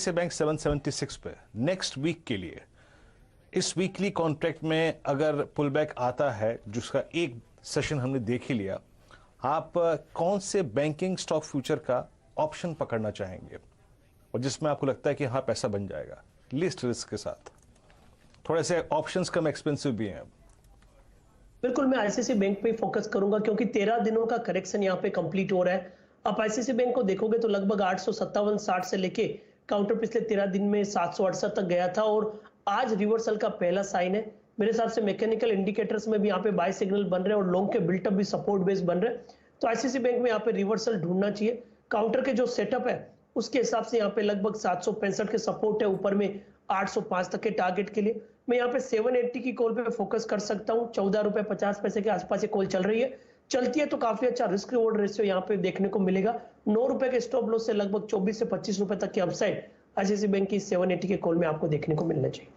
ICICI bank 776 पे next week के लिए, इस वीकली कॉन्ट्रैक्ट में अगर पुल बैक आता है, जिसका एक सेशन हमने देख ही लिया, आप कौन से बैंकिंग स्टॉक फ्यूचर का ऑप्शन पकड़ना चाहेंगे और जिसमें आपको लगता है कि हाँ पैसा बन जाएगा लिस्ट रिस्क के साथ? थोड़े से ऑप्शंस कम एक्सपेंसिव भी हैं। बिल्कुल, मैं आईसीआईसीआई बैंक पे फोकस करूंगा क्योंकि 13 दिनों का करेक्शन यहाँ पे कंप्लीट हो रहा है। आप आईसीआईसीआई बैंक को देखोगे तो लगभग 857.60 से लेके काउंटर पिछले 13 दिन में 768 तक गया था और आज रिवर्सल का पहला साइन है। मेरे हिसाब से मैकेनिकल इंडिकेटर्स में भी यहाँ पे बाय सिग्नल बन रहे हैं और लॉन्ग के बिल्टअप भी सपोर्ट बेस बन रहे हैं। तो आईसीआईसीआई बैंक में यहाँ पे रिवर्सल ढूंढना चाहिए। काउंटर के जो सेटअप है उसके हिसाब से यहाँ पे लगभग 765 के सपोर्ट है, ऊपर में 805 तक के टारगेट के लिए मैं यहाँ पे 780 की कॉल पे फोकस कर सकता हूँ। 14 रुपए 50 पैसे के आसपास ये कॉल चल रही है, चलती है तो काफी अच्छा रिस्क रिवॉर्ड रेशियो यहाँ पे देखने को मिलेगा। 9 रुपए के स्टॉप लॉस से लगभग 24 से 25 रुपए तक की अपसाइड आईसीआईसीआई बैंक की 780 के कॉल में आपको देखने को मिलना चाहिए।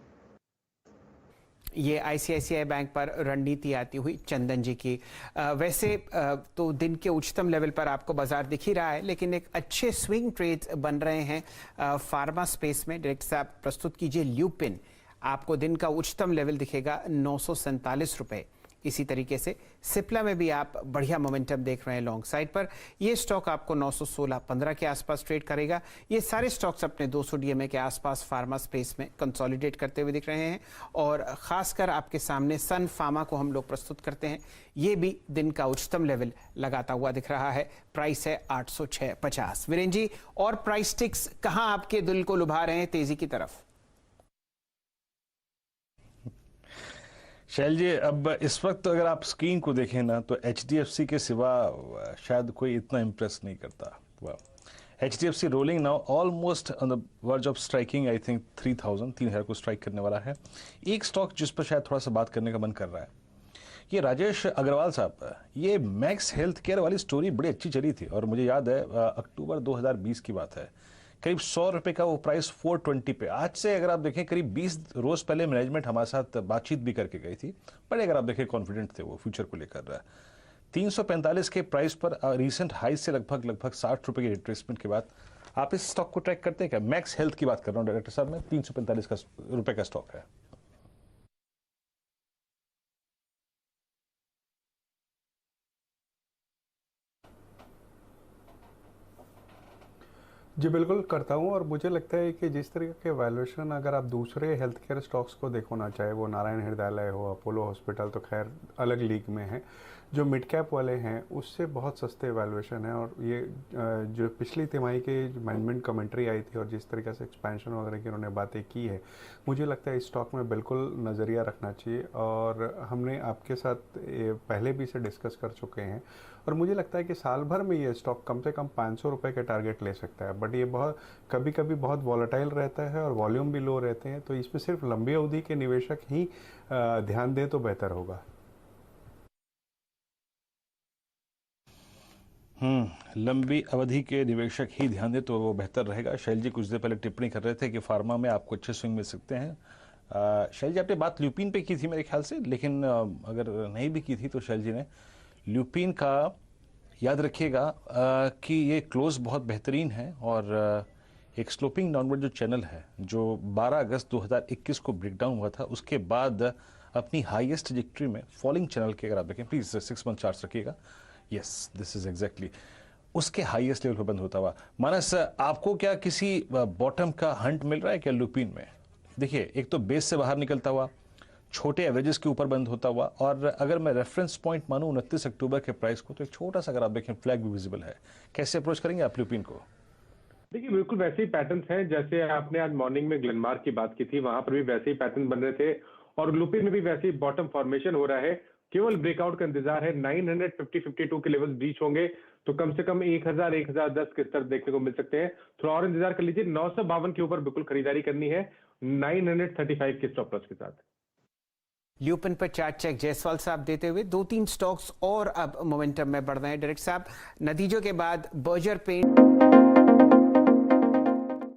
ये आईसीआईसीआई बैंक पर रणनीति आती हुई चंदन जी की। वैसे तो दिन के उच्चतम लेवल पर आपको बाजार दिख ही रहा है, लेकिन एक अच्छे स्विंग ट्रेड बन रहे हैं फार्मा स्पेस में। डायरेक्टर साहब प्रस्तुत कीजिए ल्यूपिन। आपको दिन का उच्चतम लेवल दिखेगा 947 रुपए। इसी तरीके से सिप्ला में भी आप बढ़िया मोमेंटम देख रहे हैं लॉन्ग साइड पर। ये स्टॉक आपको 916.15 के आसपास ट्रेड करेगा। ये सारे स्टॉक्स अपने 200 डीएमए के आसपास फार्मा स्पेस में कंसोलिडेट करते हुए दिख रहे हैं और खासकर आपके सामने सन फार्मा को हम लोग प्रस्तुत करते हैं। ये भी दिन का उच्चतम लेवल लगाता हुआ दिख रहा है। प्राइस है 806.50। वीरेंद्र जी, और प्राइस टिक्स कहां आपके दिल को लुभा रहे हैं तेजी की तरफ? शैल जी, अब इस वक्त अगर आप स्क्रीन को देखें ना तो एचडीएफसी के सिवा शायद कोई इतना इम्प्रेस नहीं करता। HDFC rolling now almost on the verge of striking, I think 3,000 को स्ट्राइक करने वाला है। एक स्टॉक जिस पर शायद थोड़ा सा बात करने का मन कर रहा है, ये राजेश अग्रवाल साहब, ये मैक्स हेल्थ केयर वाली स्टोरी बड़ी अच्छी चली थी और मुझे याद है अक्टूबर 2020 की बात है, करीब 100 रुपए का वो प्राइस 420 पे। आज से अगर आप देखें करीब 20 रोज पहले मैनेजमेंट हमारे साथ बातचीत भी करके गई थी, बड़े अगर आप देखें कॉन्फिडेंट थे वो फ्यूचर को लेकर। 345 के प्राइस पर रीसेंट हाई से लगभग 60 रुपए के रिट्रेसमेंट के बाद आप इस स्टॉक को ट्रैक करते हैं क्या? मैक्स हेल्थ की बात कर रहा हूँ डायरेक्टर साहब, में 345 रुपए का स्टॉक है। जी बिल्कुल करता हूँ और मुझे लगता है कि जिस तरीके के वैल्यूएशन अगर आप दूसरे हेल्थ केयर स्टॉक्स को देखो ना, चाहे वो नारायण हृदयालय हो, अपोलो हॉस्पिटल तो खैर अलग लीग में है, जो मिड कैप वाले हैं उससे बहुत सस्ते वैल्यूएशन है। और ये जो पिछली तिमाही के मैनेजमेंट कमेंट्री आई थी और जिस तरीके से एक्सपेंशन वगैरह की उन्होंने बातें की है, मुझे लगता है इस स्टॉक में बिल्कुल नज़रिया रखना चाहिए। और हमने आपके साथ पहले भी इसे डिस्कस कर चुके हैं और मुझे लगता है कि साल भर में ये स्टॉक कम से कम 500 रुपये के टारगेट ले सकता है। बट ये बहुत कभी कभी बहुत वॉलेटाइल रहता है और वॉल्यूम भी लो रहते हैं, तो इसमें सिर्फ लंबी अवधि के निवेशक ही ध्यान दें तो बेहतर होगा। लंबी अवधि के निवेशक ही ध्यान दे तो वो बेहतर रहेगा। शैल जी कुछ देर पहले टिप्पणी कर रहे थे कि फार्मा में आपको अच्छे स्विंग मिल सकते हैं। शैल जी, आपने बात ल्यूपिन पे की थी मेरे ख्याल से, लेकिन अगर नहीं भी की थी तो शैल जी ने ल्यूपिन का याद रखिएगा कि ये क्लोज बहुत बेहतरीन है और एक स्लोपिंग डाउनवर्ड जो चैनल है जो 12 अगस्त 2021 को ब्रेकडाउन हुआ था, उसके बाद अपनी हाईएस्ट ट्रैजेक्टरी में फॉलिंग चैनल के अगर आप देखें, प्लीज 6 मंथ चार्ट्स रखिएगा, यस दिस इज एग्जैक्टली उसके हाईएस्ट लेवल पर बंद होता हुआ। मानस, आपको क्या किसी बॉटम का हंट मिल रहा है क्या लुपिन में? देखिए, एक तो बेस से बाहर निकलता हुआ, छोटे एवरेजेस के ऊपर बंद होता हुआ, और अगर मैं रेफरेंस पॉइंट मानूं 29 अक्टूबर के प्राइस को, तो एक छोटा सा अगर आप देखें फ्लैग भी विजिबल है। कैसे अप्रोच करेंगे आप लुपिन को? देखिए, बिल्कुल वैसे ही पैटर्न्स हैं जैसे आपने आज मॉर्निंग में ग्लेनमार्क की बात की थी, वहां पर भी वैसे ही पैटर्न बन रहे थे और लुपिन में भी वैसे ही बॉटम फॉर्मेशन हो रहा है। केवल ब्रेकआउट का इंतजार है। 950-52 के लेवल्स ब्रीच होंगे तो कम से कम 1000-1010 के स्तर देखने को मिल सकते हैं। थोड़ा और इंतजार कर लीजिए। 952 के ऊपर बिल्कुल खरीदारी करनी है 935 के स्टॉप लॉस के साथ। ल्यूपिन पर चार्ट चेक जायसवाल साहब देते हुए 2-3 स्टॉक्स और अब मोमेंटम में बढ़ रहे हैं। डायरेक्टर साहब, नतीजों के बाद बर्जर पेंट